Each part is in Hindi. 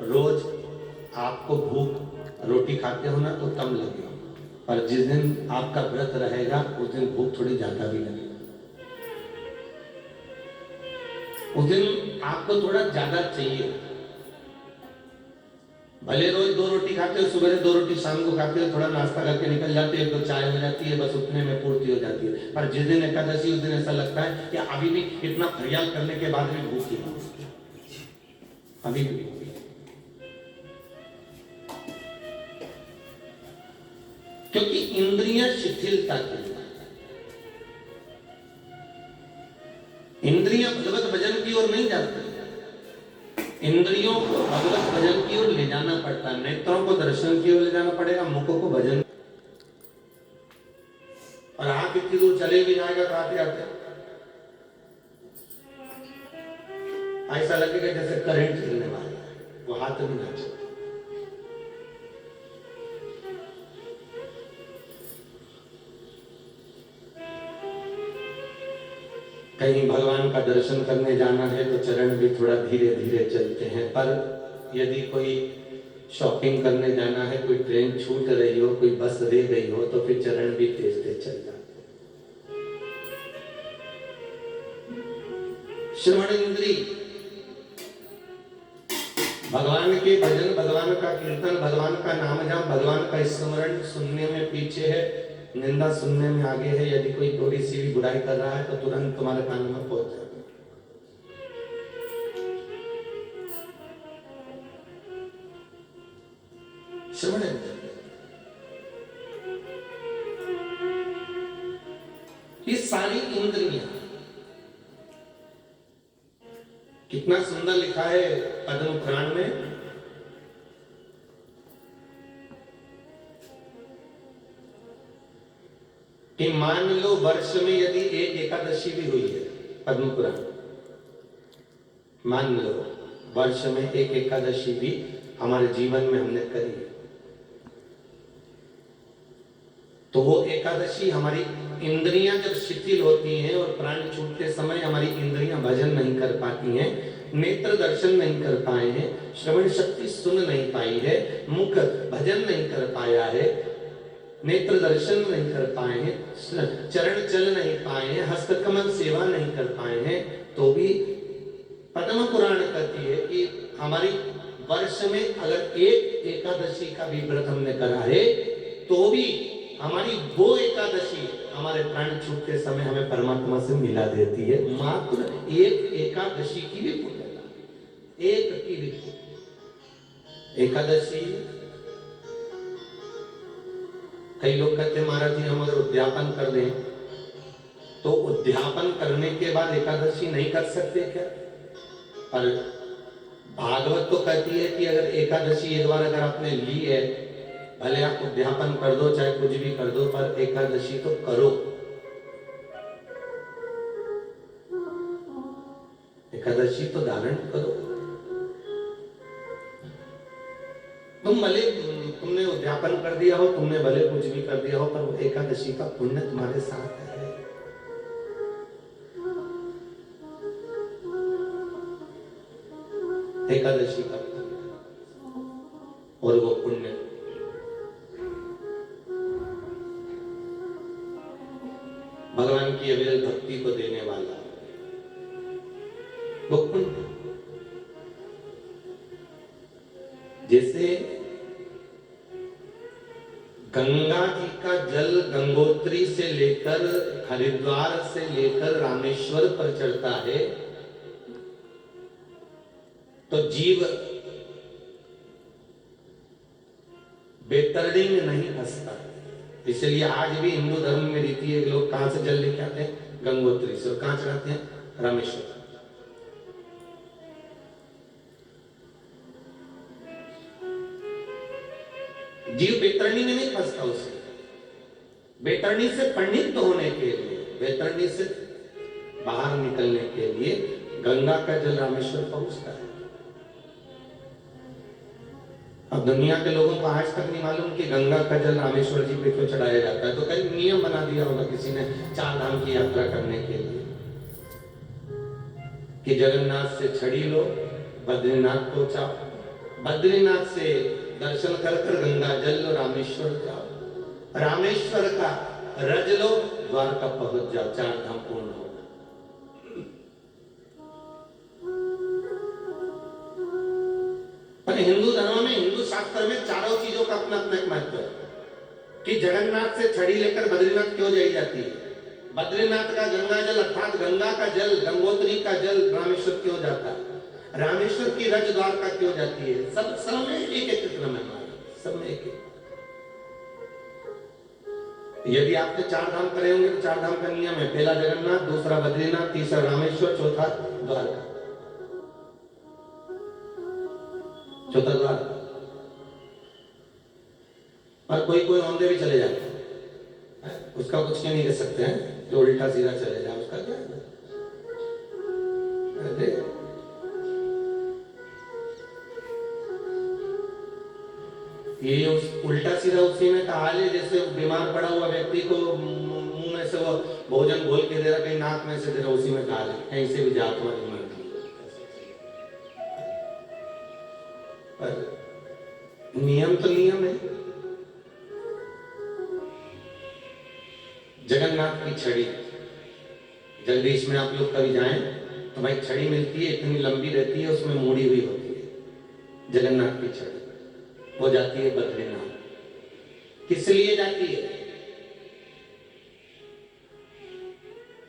रोज आपको भूख रोटी खाते हो ना तो कम लगे, पर जिस दिन आपका व्रत रहेगा उस दिन भूख थोड़ी ज्यादा भी लगेगी। उस दिन आपको थोड़ा ज्यादा चाहिए। भले रोज 2 रोटी खाते हो, सुबह 2 रोटी, शाम को खाते हो, थोड़ा नाश्ता करके निकल जाते हो, 1-2 चाय हो जाती है, बस उतने में पूर्ति हो जाती है। पर जिस दिन एकादशी उस दिन ऐसा लगता है कि अभी भी इतना फरियाल करने के बाद भी भूख ही अभी भी। क्योंकि इंद्रियां शिथिलता की, इंद्रियां भगवत भजन की ओर नहीं जाती, इंद्रियों को भगवत भजन की ओर ले जाना पड़ता है। नेत्रों को दर्शन की ओर ले जाना पड़ेगा, मुखों को भजन। और हाथ इतनी दूर चले भी जाएगा तो आते आते ऐसा लगेगा जैसे करंट गिरने वाला है, वो हाथ भी ना चले। कहीं भगवान का दर्शन करने जाना है तो चरण भी थोड़ा धीरे धीरे चलते हैं, पर यदि कोई शॉपिंग करने जाना है, कोई ट्रेन छूट रही हो, कोई बस रह गई हो, तो फिर चरण भी तेज तेज चल जाते। श्रवण इंद्री भगवान के भजन, भगवान का कीर्तन, भगवान का नाम जाप, भगवान का स्मरण सुनने में पीछे है, निंदा सुनने में आगे है। यदि कोई थोड़ी सी भी बुराई कर रहा है तो तुरंत तुम्हारे कान में पहुंच जाएगा। श्रवण ये सारी इंद्रियां, कितना सुंदर लिखा है पद्म पुराण में, कि मान लो वर्ष में यदि एक एकादशी भी हुई है, पद्म पुराण, मान लो वर्ष में एक एकादशी भी हमारे जीवन में हमने करी है, तो वो एकादशी हमारी इंद्रियां जब शिथिल होती हैं और प्राण छूटते समय हमारी इंद्रियां भजन नहीं कर पाती हैं, नेत्र दर्शन नहीं कर पाए हैं, श्रवण शक्ति सुन नहीं पाई है, मुख भजन नहीं कर पाया है, नेत्र दर्शन नहीं कर पाए हैं, चरण चल नहीं पाए हैं, हस्तकमल सेवा नहीं कर पाए हैं, तो भी पद्म पुराण कहती है कि हमारी वर्ष में अगर एक एकादशी का भी व्रत हमने करा है तो भी हमारी वो एकादशी हमारे प्राण छूटते समय हमें परमात्मा से मिला देती है। मात्र एक एकादशी की भी पुण्यता, एक की भी एकादशी। कई लोग कहते हैं महाराज जी हम अगर उद्यापन कर दें तो उद्यापन करने के बाद एकादशी नहीं कर सकते क्या? पर भागवत तो कहती है कि अगर एकादशी एक बार अगर आपने ली है, भले आप उद्यापन कर दो चाहे कुछ भी कर दो, पर एकादशी तो करो। एकादशी तो धारण करो। तुमने उद्यापन कर दिया हो, तुमने भले कुछ भी कर दिया हो, पर वो एकादशी का पुण्य तुम्हारे साथ है। एकादशी का और वो पुण्य भगवान की अविरल भक्ति को देने वाला वो पुण्य। जैसे गंगा जी का जल गंगोत्री से लेकर हरिद्वार से लेकर रामेश्वर पर चढ़ता है, तो जीव बेतरणी में नहीं फंसता। इसलिए आज भी हिंदू धर्म में रीति है, लोग कहां से जल लेके आते हैं? गंगोत्री से। और कहां चढ़ाते हैं? रामेश्वर। जीव बेतरणी में नहीं फंसता। उसे बेतरणी से पंडित होने के लिए, बेतरणी से बाहर निकलने के लिए गंगा का जल रामेश्वर पहुंचता है। अब दुनिया के लोगों को आज तक नहीं मालूम कि गंगा का जल रामेश्वर जी पे क्यों चढ़ाया जाता है। तो कई नियम बना दिया होगा किसी ने 4 धाम की यात्रा करने के लिए कि जगन्नाथ से छड़ी लो, बद्रीनाथ पहुंचाओ, बद्रीनाथ से दर्शन कर कर गंगा जल लो, रामेश्वर जाओ, रामेश्वर का रज लो, द्वारका पहुंच जाओ, 4 धाम पूर्ण हो। पर हिंदू धर्म में, हिंदू शास्त्र में चारों चीजों का अपना अपना एक महत्व है कि जगन्नाथ से छड़ी लेकर बद्रीनाथ क्यों जाई जाती है, बद्रीनाथ का गंगा जल अर्थात गंगा का जल, गंगोत्री का जल रामेश्वर क्यों जाता है, रामेश्वर की रज द्वारका क्यों जाती है, सब में एक एक क्रम है हमारा, सब में एक एक। यदि आपने 4 धाम करे होंगे तो 4 धाम का नियम है, पहला जगन्नाथ, दूसरा बद्रीनाथ, तीसरा रामेश्वर, चौथा द्वारका, चौथा द्वारका। और कोई कोई औंधे भी चले जाते हैं, उसका कुछ नहीं कह सकते हैं, जो उल्टा सीधा चले जाए उसका क्या है? ये उस उल्टा सीधा उसी में का हाल है जैसे बीमार पड़ा हुआ व्यक्ति को मुंह में से वो भोजन घोल के दे रहा, कहीं नाक में से दे रहा, उसी में का हाल है, कहीं से भी जात हुआ बीमार। पर नियम तो नियम है। जगन्नाथ की छड़ी, जगदीश में आप लोग कभी जाएं तो भाई छड़ी मिलती है, इतनी लंबी रहती है, उसमें मोड़ी हुई होती है, जगन्नाथ की छड़ी, वो जाती है बद्रीनाथ। किस लिए जाती है?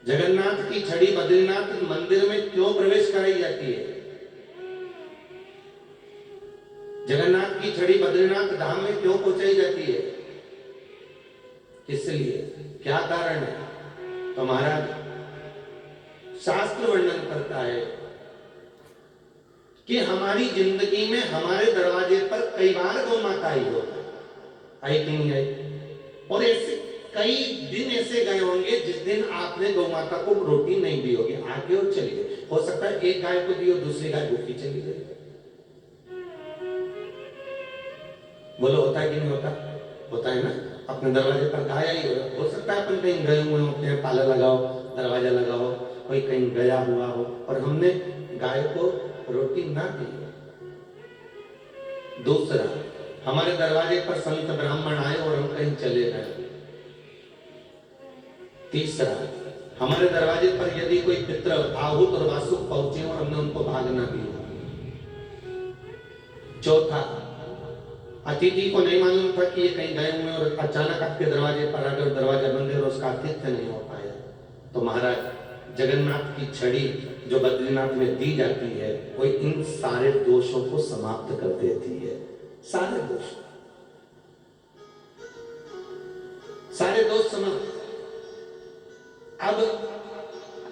जगन्नाथ की छड़ी बद्रीनाथ मंदिर में क्यों प्रवेश कराई जाती है? जगन्नाथ की छड़ी बद्रीनाथ धाम में क्यों पहुंचाई जाती है? किस लिए, क्या कारण है? तो महाराज शास्त्र वर्णन करता है कि हमारी जिंदगी में हमारे दरवाजे पर कई बार गौ माता आई हो, आई कि नहीं आई? और ऐसे कई दिन ऐसे गए होंगे जिस दिन आपने गौ माता को रोटी नहीं दी होगी, आके और चली गई। हो सकता है एक गाय को दी और दूसरी गाय भूखी चली गई। बोलो होता है कि नहीं होता? होता है ना। अपने दरवाजे पर गाय आई हो सकता है अपन कहीं गए हुए होते हैं, ताला लगाओ, दरवाजा लगाओ, कोई कहीं गया हुआ हो और हमने गाय को रोटी ना दी। दूसरा, हमारे दरवाजे पर संत ब्राह्मण आए और हम कहीं चले गए। तीसरा, हमारे दरवाजे पर यदि कोई पितृ आहूत और वासुक पहुंचे और हमने उनको भाग ना दिया। चौथा, अतिथि को नहीं मालूम था कि ये कहीं गए हुए और अचानक आपके दरवाजे पर आकर दरवाजा बंद है और उसका आतिथ्य नहीं हो पाया। तो महाराज जगन्नाथ की छड़ी जो बद्रीनाथ में दी जाती है वो इन सारे दोषों को समाप्त कर देती है। सारे दोष, सारे दोष समाप्त। अब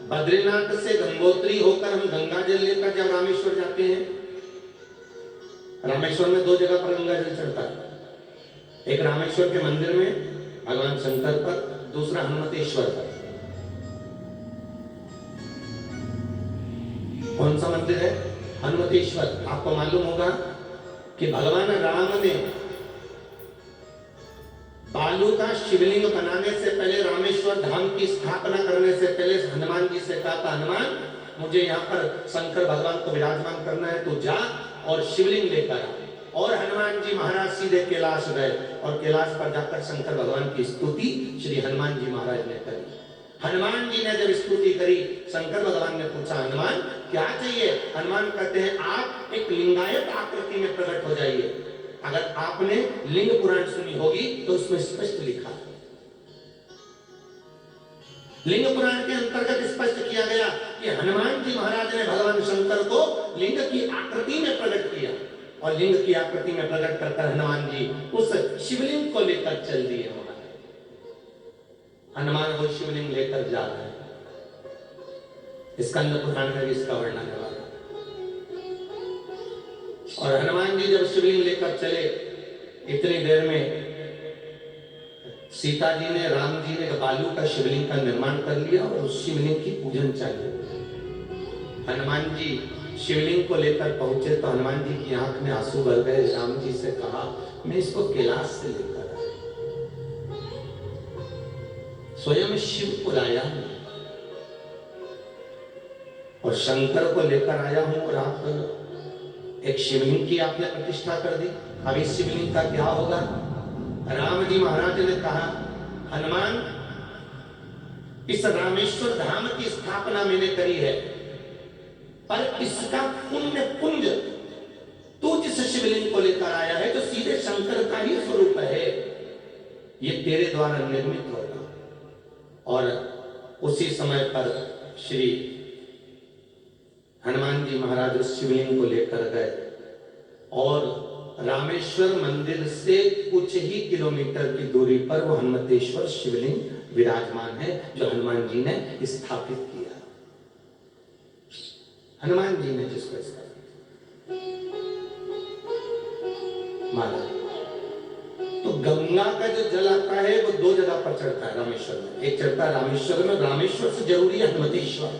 बद्रीनाथ से गंगोत्री होकर हम गंगा जल लेकर जब रामेश्वर जाते हैं, रामेश्वर में 2 जगह पर गंगा जल चढ़ता है, एक रामेश्वर के मंदिर में भगवान शंकर पर, दूसरा हनुमतेश्वर पर। कौन सा मंदिर है? हनुमतेश्वर। आपको मालूम होगा कि भगवान राम ने बालू का शिवलिंग बनाने से पहले, रामेश्वर धाम की स्थापना करने से पहले हनुमान जी से कहा था, हनुमान मुझे यहाँ पर शंकर भगवान को विराजमान करना है, तो जा और शिवलिंग लेकर आ। और हनुमान जी महाराज सीधे कैलाश गए और कैलाश पर जाकर शंकर भगवान की स्तुति श्री हनुमान जी महाराज ने करी। हनुमान जी ने जब स्तुति करी, शंकर भगवान ने पूछा, हनुमान क्या चाहिए? हनुमान कहते हैं, आप एक लिंगायत आकृति में प्रकट हो जाइए। अगर आपने लिंग पुराण सुनी होगी तो उसमें स्पष्ट लिखा, लिंग पुराण के अंतर्गत स्पष्ट किया गया कि हनुमान जी महाराज ने भगवान शंकर को लिंग की आकृति में प्रकट किया और लिंग की आकृति में प्रकट कर हनुमान जी उस शिवलिंग को लेकर चल दिए। हनुमान वो शिवलिंग लेकर जा रहे हैं। स्कंद पुराण में भी इसका वर्णन है। और हनुमान जी जब शिवलिंग लेकर चले, इतनी देर में सीता जी ने, राम जी ने बालू का शिवलिंग का निर्माण कर लिया और उस शिवलिंग की पूजन चाहिए। हनुमान जी शिवलिंग को लेकर पहुंचे तो हनुमान जी की आंख में आंसू भर गए। राम जी से कहा, मैं इसको कैलाश से लेकर आया, स्वयं शिव को लाया हूं और शंकर को लेकर आया हूं और आप एक शिवलिंग की आपने प्रतिष्ठा कर दी। अब इस शिवलिंग का क्या होगा? राम जी महाराज ने कहा, हनुमान, इस रामेश्वर धाम की स्थापना मैंने करी है, पर इसका पुण्य पुंज तू जिस शिवलिंग को लेकर आया है, जो सीधे शंकर का ही स्वरूप है, ये तेरे द्वारा निर्मित होगा। और उसी समय पर श्री हनुमान जी महाराज उस शिवलिंग को लेकर गए और रामेश्वर मंदिर से कुछ ही किलोमीटर की दूरी पर वो हनुमतेश्वर शिवलिंग विराजमान है, जो हनुमान जी ने स्थापित किया। हनुमान जी ने जिसको स्थापित माना। तो गंगा का जो जल आता है वो दो जगह पर चढ़ता है रामेश्वर में। एक चढ़ता है रामेश्वर में, रामेश्वर से जरूरी है हनुमतेश्वर।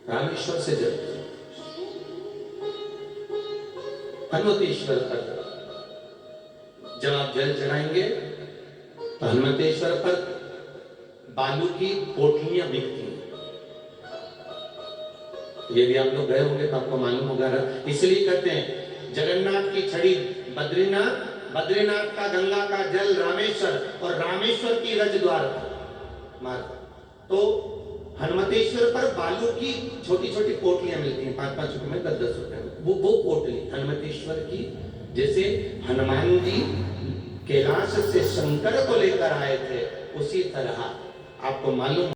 रामेश्वर से जल हनुमतेश्वर पर जब आप जल चढ़ाएंगे तो हनुमतेश्वर पर बालू की पोटलियां बिकती हैं। ये भी आप लोग गए होंगे तो आपको मालूम होगा। इसलिए कहते हैं जगन्नाथ की छड़ी बद्रीनाथ, बद्रीनाथ का गंगा का जल रामेश्वर, और रामेश्वर की रजद्वार मार्ग। तो हनुमतेश्वर पर बालू की छोटी छोटी पोटलियां मिलती हैं, 5-5 रुपए में, 10-10 रुपए में। वो पोटली हनुमतेश्वर की, जैसे हनुमान जी कैलाश से शंकर को लेकर आए थे, उसी तरह आपको मालूम